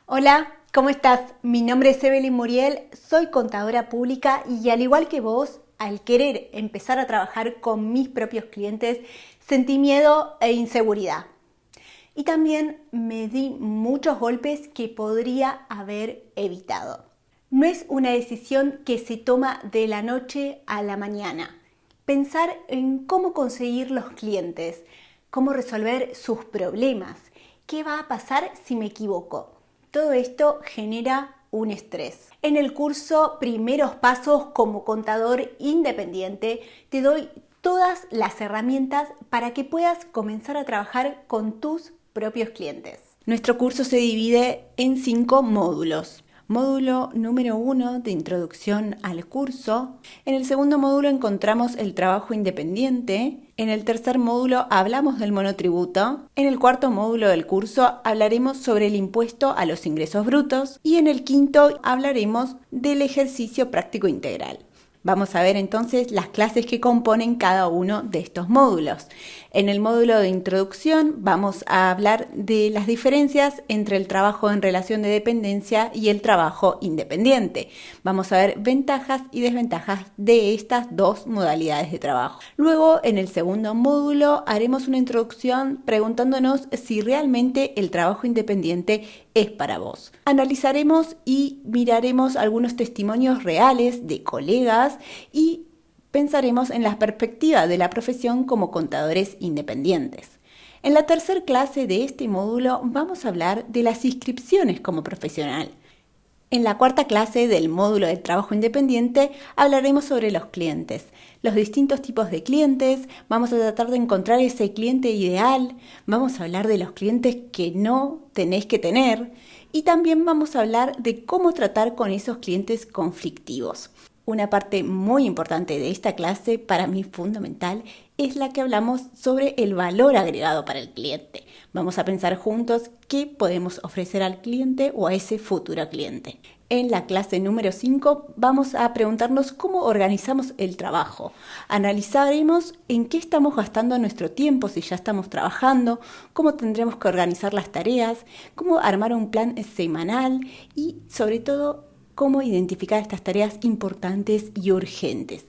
Hola, ¿cómo estás? Mi nombre es Evelyn Muriel, soy contadora pública y al igual que vos, al querer empezar a trabajar con mis propios clientes, sentí miedo e inseguridad. Y también me di muchos golpes que podría haber evitado. No es una decisión que se toma de la noche a la mañana. Pensar en cómo conseguir los clientes, cómo resolver sus problemas, qué va a pasar si me equivoco. Todo esto genera un estrés. En el curso Primeros Pasos como Contador Independiente te doy todas las herramientas para que puedas comenzar a trabajar con tus propios clientes. Nuestro curso se divide en 5 módulos. Módulo número 1 de introducción al curso. En el segundo módulo encontramos el trabajo independiente. En el tercer módulo hablamos del monotributo. En el cuarto módulo del curso hablaremos sobre el impuesto a los ingresos brutos. Y en el quinto hablaremos del ejercicio práctico integral. Vamos a ver entonces las clases que componen cada uno de estos módulos. En el módulo de introducción vamos a hablar de las diferencias entre el trabajo en relación de dependencia y el trabajo independiente. Vamos a ver ventajas y desventajas de estas dos modalidades de trabajo. Luego, en el segundo módulo, haremos una introducción preguntándonos si realmente el trabajo independiente es para vos. Analizaremos y miraremos algunos testimonios reales de colegas y pensaremos en la perspectiva de la profesión como contadores independientes. En la tercera clase de este módulo vamos a hablar de las inscripciones como profesional. En la cuarta clase del módulo de trabajo independiente hablaremos sobre los clientes, los distintos tipos de clientes, vamos a tratar de encontrar ese cliente ideal, vamos a hablar de los clientes que no tenés que tener y también vamos a hablar de cómo tratar con esos clientes conflictivos. Una parte muy importante de esta clase, para mí fundamental, es la que hablamos sobre el valor agregado para el cliente. Vamos a pensar juntos qué podemos ofrecer al cliente o a ese futuro cliente. En la clase número 5 vamos a preguntarnos cómo organizamos el trabajo. Analizaremos en qué estamos gastando nuestro tiempo si ya estamos trabajando, cómo tendremos que organizar las tareas, cómo armar un plan semanal y sobre todo cómo identificar estas tareas importantes y urgentes.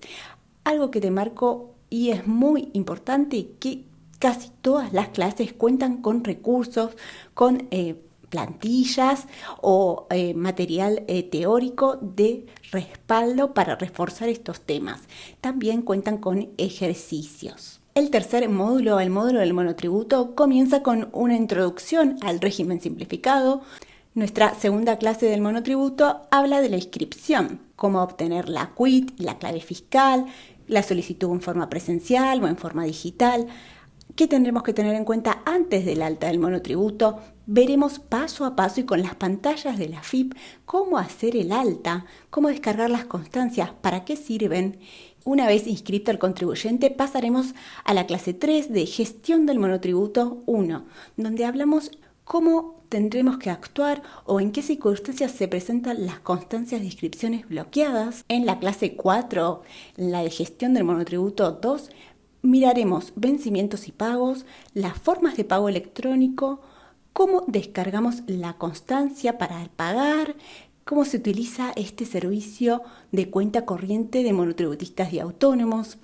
Algo que te marco y es muy importante que casi todas las clases cuentan con recursos, con plantillas o material teórico de respaldo para reforzar estos temas. También cuentan con ejercicios. El tercer módulo, el módulo del monotributo, comienza con una introducción al régimen simplificado. Nuestra segunda clase del monotributo habla de la inscripción, cómo obtener la CUIT, la clave fiscal, la solicitud en forma presencial o en forma digital, qué tendremos que tener en cuenta antes del alta del monotributo. Veremos paso a paso y con las pantallas de la FIP cómo hacer el alta, cómo descargar las constancias, para qué sirven. Una vez inscrito el contribuyente pasaremos a la clase 3 de gestión del monotributo 1, donde hablamos cómo tendremos que actuar o en qué circunstancias se presentan las constancias de inscripciones bloqueadas. En la clase 4, la de gestión del monotributo 2, miraremos vencimientos y pagos, las formas de pago electrónico, cómo descargamos la constancia para pagar, cómo se utiliza este servicio de cuenta corriente de monotributistas y autónomos.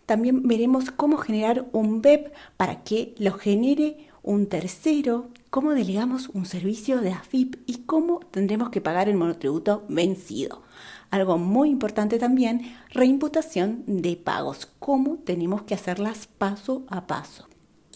También veremos cómo generar un BEP para que lo genere un tercero, cómo delegamos un servicio de AFIP y cómo tendremos que pagar el monotributo vencido. Algo muy importante también, reimputación de pagos, cómo tenemos que hacerlas paso a paso.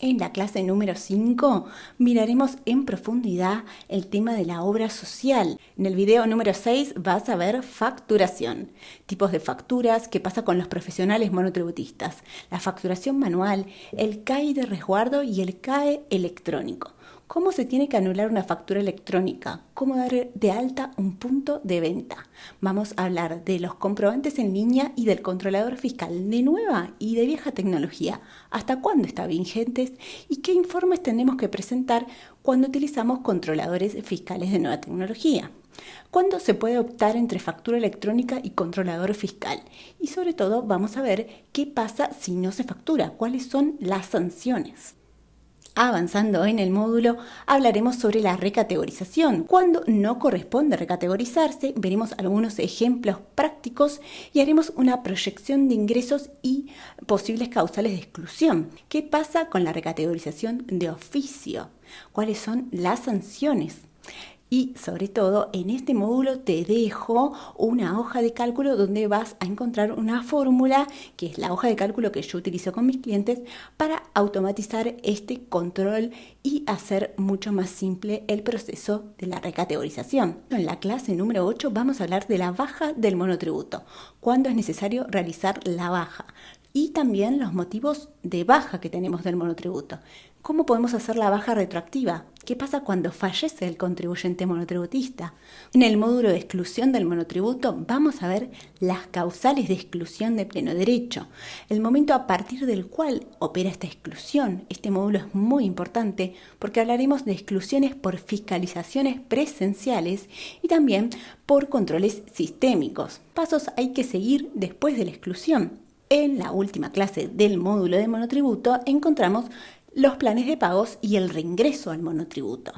En la clase número 5 miraremos en profundidad el tema de la obra social. En el video número 6 vas a ver facturación, tipos de facturas, qué pasa con los profesionales monotributistas, la facturación manual, el CAE de resguardo y el CAE electrónico. ¿Cómo se tiene que anular una factura electrónica? ¿Cómo dar de alta un punto de venta? Vamos a hablar de los comprobantes en línea y del controlador fiscal de nueva y de vieja tecnología. ¿Hasta cuándo está vigentes? ¿Y qué informes tenemos que presentar cuando utilizamos controladores fiscales de nueva tecnología? ¿Cuándo se puede optar entre factura electrónica y controlador fiscal? Y sobre todo vamos a ver qué pasa si no se factura, cuáles son las sanciones. Avanzando en el módulo, hablaremos sobre la recategorización. Cuando no corresponde recategorizarse, veremos algunos ejemplos prácticos y haremos una proyección de ingresos y posibles causales de exclusión. ¿Qué pasa con la recategorización de oficio? ¿Cuáles son las sanciones? Y sobre todo, en este módulo te dejo una hoja de cálculo donde vas a encontrar una fórmula, que es la hoja de cálculo que yo utilizo con mis clientes para automatizar este control y hacer mucho más simple el proceso de la recategorización. En la clase número 8 vamos a hablar de la baja del monotributo, cuándo es necesario realizar la baja y también los motivos de baja que tenemos del monotributo. ¿Cómo podemos hacer la baja retroactiva? ¿Qué pasa cuando fallece el contribuyente monotributista? En el módulo de exclusión del monotributo vamos a ver las causales de exclusión de pleno derecho, el momento a partir del cual opera esta exclusión. Este módulo es muy importante porque hablaremos de exclusiones por fiscalizaciones presenciales y también por controles sistémicos. Pasos hay que seguir después de la exclusión. En la última clase del módulo de monotributo encontramos los planes de pagos y el reingreso al monotributo.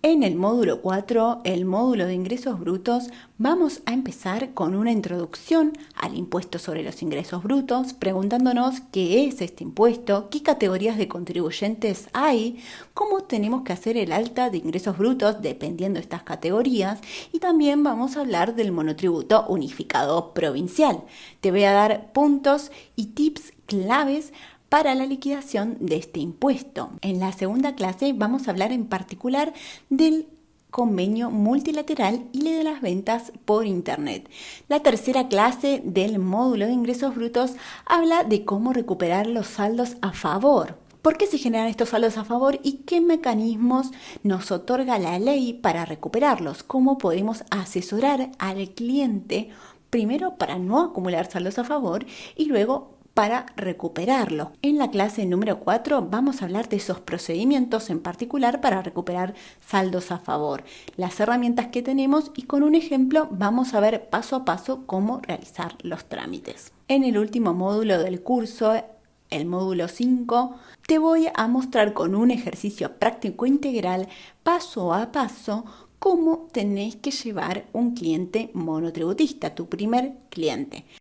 En el módulo 4, el módulo de ingresos brutos, vamos a empezar con una introducción al impuesto sobre los ingresos brutos, preguntándonos qué es este impuesto, qué categorías de contribuyentes hay, cómo tenemos que hacer el alta de ingresos brutos dependiendo de estas categorías, y también vamos a hablar del monotributo unificado provincial. Te voy a dar puntos y tips claves para la liquidación de este impuesto. En la segunda clase vamos a hablar en particular del convenio multilateral y de las ventas por internet. La tercera clase del módulo de ingresos brutos habla de cómo recuperar los saldos a favor. ¿Por qué se generan estos saldos a favor y qué mecanismos nos otorga la ley para recuperarlos? ¿Cómo podemos asesorar al cliente primero para no acumular saldos a favor y luego para recuperarlo? En la clase número 4 vamos a hablar de esos procedimientos en particular para recuperar saldos a favor, las herramientas que tenemos y con un ejemplo vamos a ver paso a paso cómo realizar los trámites. En el último módulo del curso, el módulo 5, te voy a mostrar con un ejercicio práctico integral paso a paso cómo tenés que llevar un cliente monotributista, tu primer cliente.